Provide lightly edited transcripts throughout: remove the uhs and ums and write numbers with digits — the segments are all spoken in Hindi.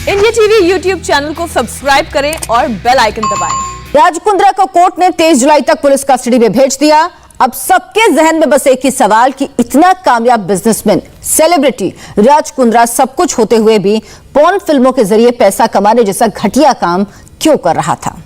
इंडिया टीवी यूट्यूब चैनल को सब्सक्राइब करें और बेल आइकन दबाएं। राज कुंद्रा को कोर्ट ने 23 जुलाई तक पुलिस कस्टडी में भेज दिया। अब सबके जहन में बस एक ही सवाल कि इतना कामयाब बिजनेसमैन, सेलिब्रिटी राज कुंद्रा सब कुछ होते हुए भी पॉर्न फिल्मों के जरिए पैसा कमाने जैसा घटिया काम क्यों कर रहा था।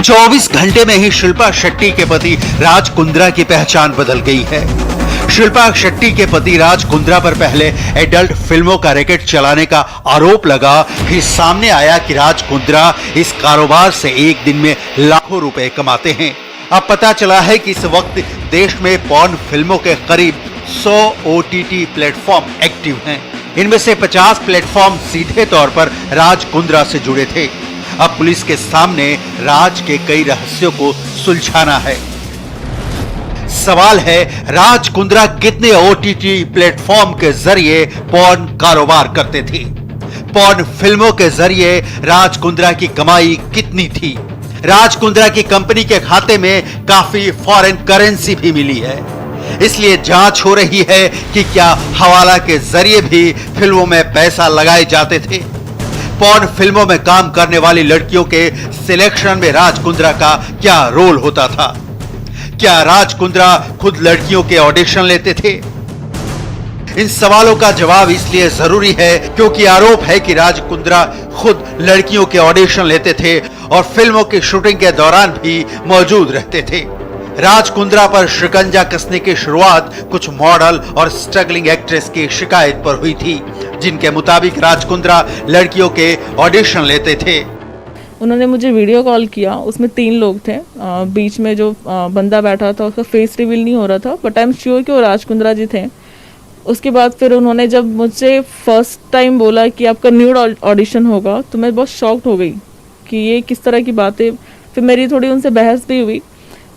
24 घंटे में ही शिल्पा शेट्टी के पति राज कुंद्रा की पहचान बदल गई है। शिल्पा शेट्टी के पति राज कुंद्रा पर पहले एडल्ट फिल्मों का रैकेट चलाने का आरोप लगा, फिर सामने आया कि राज कुंद्रा इस कारोबार से एक दिन में लाखों रुपए कमाते हैं। अब पता चला है कि इस वक्त देश में पॉर्न फिल्मों के करीब 100 OTT प्लेटफॉर्म एक्टिव हैं। इनमें से 50 प्लेटफॉर्म सीधे तौर पर राज कुंद्रा से जुड़े थे। अब पुलिस के सामने राज के कई रहस्यों को सुलझाना है। सवाल है, राज कुंद्रा कितने OTT प्लेटफॉर्म के जरिए पॉर्न कारोबार करते थे? पॉर्न फिल्मों के जरिए राज कुंद्रा की कमाई कितनी थी? राज कुंद्रा की कंपनी के खाते में काफी फॉरेन करेंसी भी मिली है, इसलिए जांच हो रही है कि क्या हवाला के जरिए भी फिल्मों में पैसा लगाए जाते थे। पॉर्न फिल्मों में काम करने वाली लड़कियों के सिलेक्शन में राज कुंद्रा का क्या रोल होता था? क्या राज कुंद्रा खुद लड़कियों के ऑडिशन लेते थे? इन सवालों का जवाब इसलिए जरूरी है क्योंकि आरोप है कि राज कुंद्रा खुद लड़कियों के ऑडिशन लेते थे और फिल्मों की शूटिंग के दौरान भी मौजूद रहते थे। राज कुंद्रा पर शिकंजा कसने की शुरुआत कुछ मॉडल और स्ट्रगलिंग एक्ट्रेस की शिकायत पर हुई थी, जिनके मुताबिक राज कुंद्रा लड़कियों के ऑडिशन लेते थे। उन्होंने मुझे वीडियो कॉल किया, उसमें 3 लोग थे। बीच में जो बंदा बैठा था उसका फेस रिवील नहीं हो रहा था, बट आई एम श्योर कि वो राज कुंद्रा जी थे। उसके बाद फिर उन्होंने जब मुझसे फर्स्ट टाइम बोला कि आपका न्यूड ऑडिशन होगा, तो मैं बहुत शॉक्ड हो गई कि ये किस तरह की बात है। फिर मेरी थोड़ी उनसे बहस भी हुई।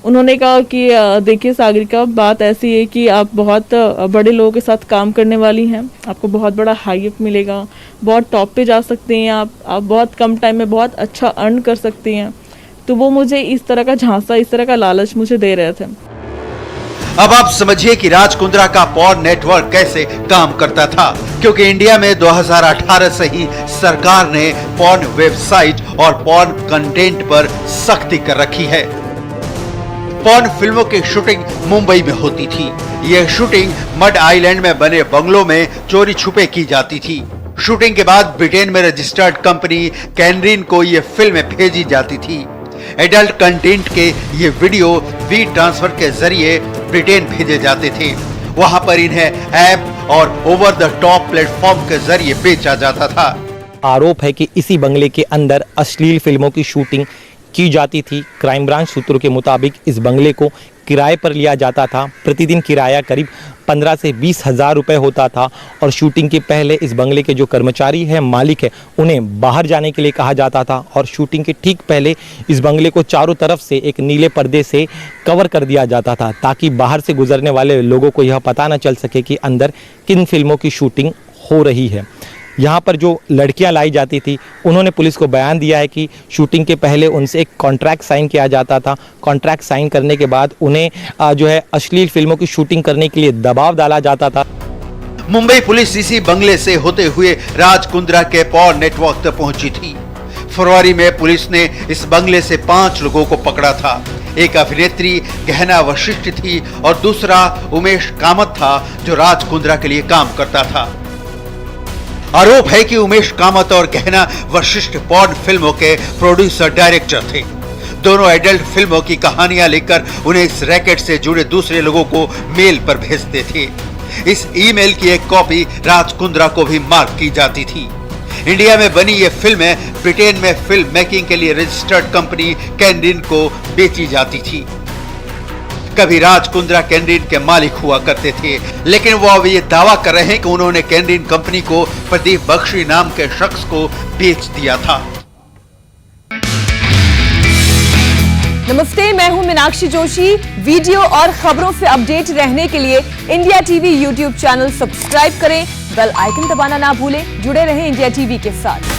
उन्होंने कहा कि देखिए सागरिका, बात ऐसी है कि आप बहुत बड़े लोगों के साथ काम करने वाली हैं, आपको बहुत बड़ा हाइप मिलेगा, बहुत टॉप पे जा सकते हैं आप बहुत कम टाइम में बहुत अच्छा अर्न कर सकती हैं। तो वो मुझे इस तरह का झांसा, इस तरह का लालच मुझे दे रहे थे। अब आप समझिए कि राज कुंद्रा का पॉर्न नेटवर्क कैसे काम करता था, क्योंकि इंडिया में 2018 से ही सरकार ने पॉर्न वेबसाइट और पॉर्न कंटेंट पर सख्ती कर रखी है। पॉर्न फिल्मों की शूटिंग मुंबई में होती थी। यह शूटिंग मड आइलैंड में बने बंगलों में चोरी छुपे की जाती थी। शूटिंग के बाद ब्रिटेन में रजिस्टर्ड कंपनी कैनरिन को यह फिल्में भेजी जाती थी। एडल्ट कंटेंट के ये वीडियो वी ट्रांसफर के जरिए ब्रिटेन भेजे जाते थे। वहां पर इन्हें ऐप और ओवर द टॉप प्लेटफॉर्म के जरिए बेचा जाता था। आरोप है कि इसी बंगले के अंदर अश्लील फिल्मों की शूटिंग की जाती थी। क्राइम ब्रांच सूत्रों के मुताबिक इस बंगले को किराए पर लिया जाता था। प्रतिदिन किराया करीब 15 से 20 हज़ार रुपये होता था और शूटिंग के पहले इस बंगले के जो कर्मचारी हैं, मालिक है, उन्हें बाहर जाने के लिए कहा जाता था और शूटिंग के ठीक पहले इस बंगले को चारों तरफ से एक नीले पर्दे से कवर कर दिया जाता था, ताकि बाहर से गुजरने वाले लोगों को यह पता न चल सके कि अंदर किन फिल्मों की शूटिंग हो रही है। यहाँ पर जो लड़कियाँ लाई जाती थी, उन्होंने पुलिस को बयान दिया है कि शूटिंग के पहले उनसे एक कॉन्ट्रैक्ट साइन किया जाता था। कॉन्ट्रैक्ट साइन करने के बाद उन्हें जो है अश्लील फिल्मों की शूटिंग करने के लिए दबाव डाला जाता था। मुंबई पुलिस इसी बंगले से होते हुए राज कुंद्रा के पॉर्न नेटवर्क तक पहुंची थी। फरवरी में पुलिस ने इस बंगले से 5 लोगों को पकड़ा था। एक अभिनेत्री गहना वशिष्ठ थी और दूसरा उमेश कामत था, जो राज कुंद्रा के लिए काम करता था। आरोप है कि उमेश कामत और गहना वशिष्ठ पॉर्न फिल्मों के प्रोड्यूसर डायरेक्टर थे। दोनों एडल्ट फिल्मों की कहानियां लिखकर उन्हें इस रैकेट से जुड़े दूसरे लोगों को मेल पर भेजते थे। इस ईमेल की एक कॉपी राज कुंद्रा को भी मार्क की जाती थी। इंडिया में बनी ये फिल्में ब्रिटेन में फिल्म मेकिंग के लिए रजिस्टर्ड कंपनी कैनरिन को बेची जाती थी। कभी राज कुंद्रा कैनरिन के मालिक हुआ करते थे, लेकिन वो अब ये दावा कर रहे हैं कि उन्होंने कैनरिन कंपनी को प्रदीप बख्शी नाम के शख्स को बेच दिया था। नमस्ते, मैं हूं मीनाक्षी जोशी। वीडियो और खबरों से अपडेट रहने के लिए India TV YouTube channel subscribe करें, बेल आइकन दबाना ना भूलें। जुड़े रहें इंडिया टीवी के साथ।